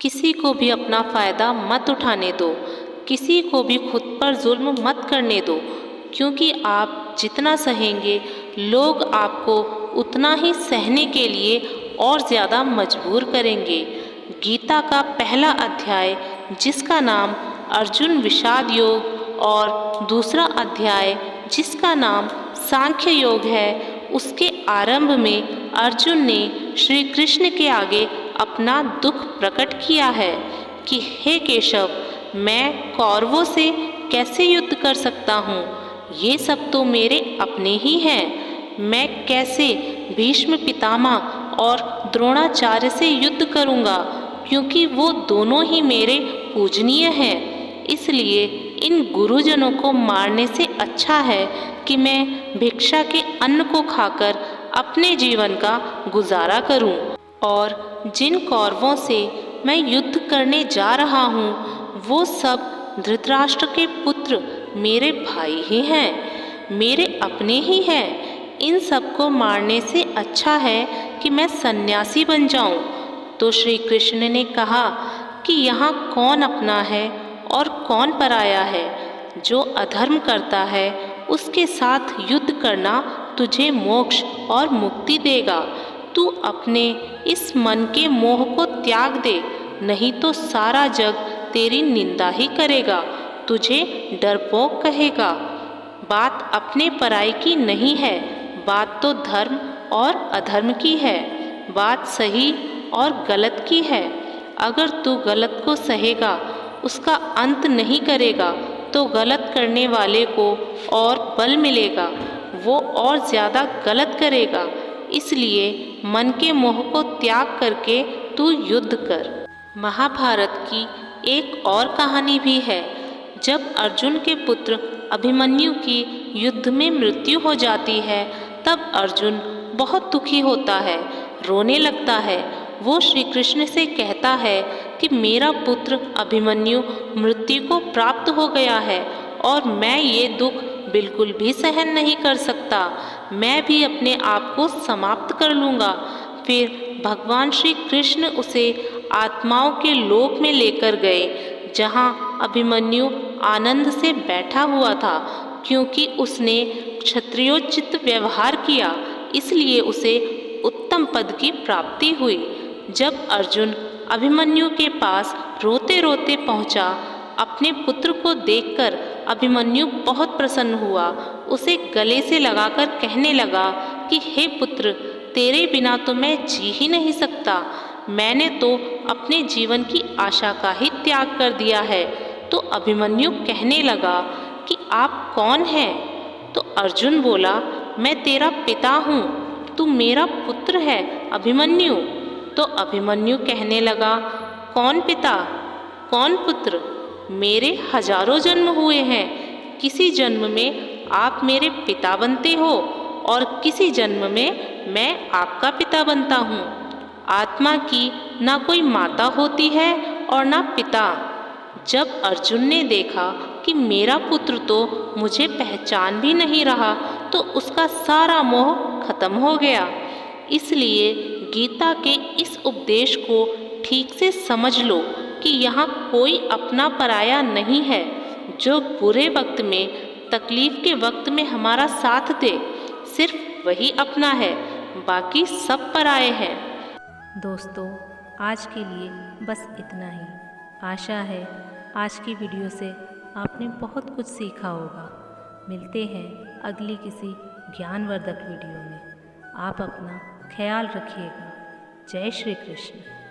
किसी को भी अपना फ़ायदा मत उठाने दो, किसी को भी खुद पर जुल्म मत करने दो, क्योंकि आप जितना सहेंगे लोग आपको उतना ही सहने के लिए और ज़्यादा मजबूर करेंगे। गीता का पहला अध्याय, जिसका नाम अर्जुन विषाद योग और दूसरा अध्याय जिसका नाम सांख्य योग है, उसके आरंभ में अर्जुन ने श्री कृष्ण के आगे अपना दुख प्रकट किया है कि हे केशव, मैं कौरवों से कैसे युद्ध कर सकता हूँ? ये सब तो मेरे अपने ही हैं। मैं कैसे भीष्म पितामह और द्रोणाचार्य से युद्ध करूँगा, क्योंकि वो दोनों ही मेरे पूजनीय हैं। इसलिए इन गुरुजनों को मारने से अच्छा है कि मैं भिक्षा के अन्न को खाकर अपने जीवन का गुजारा करूं। और जिन कौरवों से मैं युद्ध करने जा रहा हूं, वो सब धृतराष्ट्र के पुत्र मेरे भाई ही हैं, मेरे अपने ही हैं। इन सबको मारने से अच्छा है कि मैं सन्यासी बन जाऊं। तो श्री कृष्ण ने कहा कि यहाँ कौन अपना है और कौन पराया है? जो अधर्म करता है उसके साथ युद्ध करना तुझे मोक्ष और मुक्ति देगा। तू अपने इस मन के मोह को त्याग दे, नहीं तो सारा जग तेरी निंदा ही करेगा, तुझे डरपोक कहेगा। बात अपने पराई की नहीं है, बात तो धर्म और अधर्म की है, बात सही और गलत की है। अगर तू गलत को सहेगा, उसका अंत नहीं करेगा, तो गलत करने वाले को और बल मिलेगा, वो और ज़्यादा गलत करेगा। इसलिए मन के मोह को त्याग करके तू युद्ध कर। महाभारत की एक और कहानी भी है। जब अर्जुन के पुत्र अभिमन्यु की युद्ध में मृत्यु हो जाती है, तब अर्जुन बहुत दुखी होता है, रोने लगता है। वो श्री कृष्ण से कहता है कि मेरा पुत्र अभिमन्यु मृत्यु को प्राप्त हो गया है और मैं ये दुख बिल्कुल भी सहन नहीं कर सकता। मैं भी अपने आप को समाप्त कर लूँगा। फिर भगवान श्री कृष्ण उसे आत्माओं के लोक में लेकर गए, जहाँ अभिमन्यु आनंद से बैठा हुआ था। क्योंकि उसने क्षत्रियोचित व्यवहार किया, इसलिए उसे उत्तम पद की प्राप्ति हुई। जब अर्जुन अभिमन्यु के पास रोते रोते पहुंचा, अपने पुत्र को देखकर अभिमन्यु बहुत प्रसन्न हुआ। उसे गले से लगाकर कहने लगा कि हे पुत्र, तेरे बिना तो मैं जी ही नहीं सकता। मैंने तो अपने जीवन की आशा का ही त्याग कर दिया है। तो अभिमन्यु कहने लगा कि आप कौन हैं? तो अर्जुन बोला, मैं तेरा पिता हूँ, तू मेरा पुत्र है अभिमन्यु। तो अभिमन्यु कहने लगा, कौन पिता कौन पुत्र? मेरे हजारों जन्म हुए हैं। किसी जन्म में आप मेरे पिता बनते हो और किसी जन्म में मैं आपका पिता बनता हूँ। आत्मा की ना कोई माता होती है और ना पिता। जब अर्जुन ने देखा कि मेरा पुत्र तो मुझे पहचान भी नहीं रहा, तो उसका सारा मोह खत्म हो गया। इसलिए गीता के इस उपदेश को ठीक से समझ लो कि यहाँ कोई अपना पराया नहीं है। जो बुरे वक्त में, तकलीफ के वक्त में हमारा साथ दे, सिर्फ वही अपना है, बाकी सब पराए हैं। दोस्तों, आज के लिए बस इतना ही। आशा है आज की वीडियो से आपने बहुत कुछ सीखा होगा। मिलते हैं अगली किसी ज्ञानवर्धक वीडियो में। आप अपना ख्याल रखिएगा। जय श्री कृष्ण।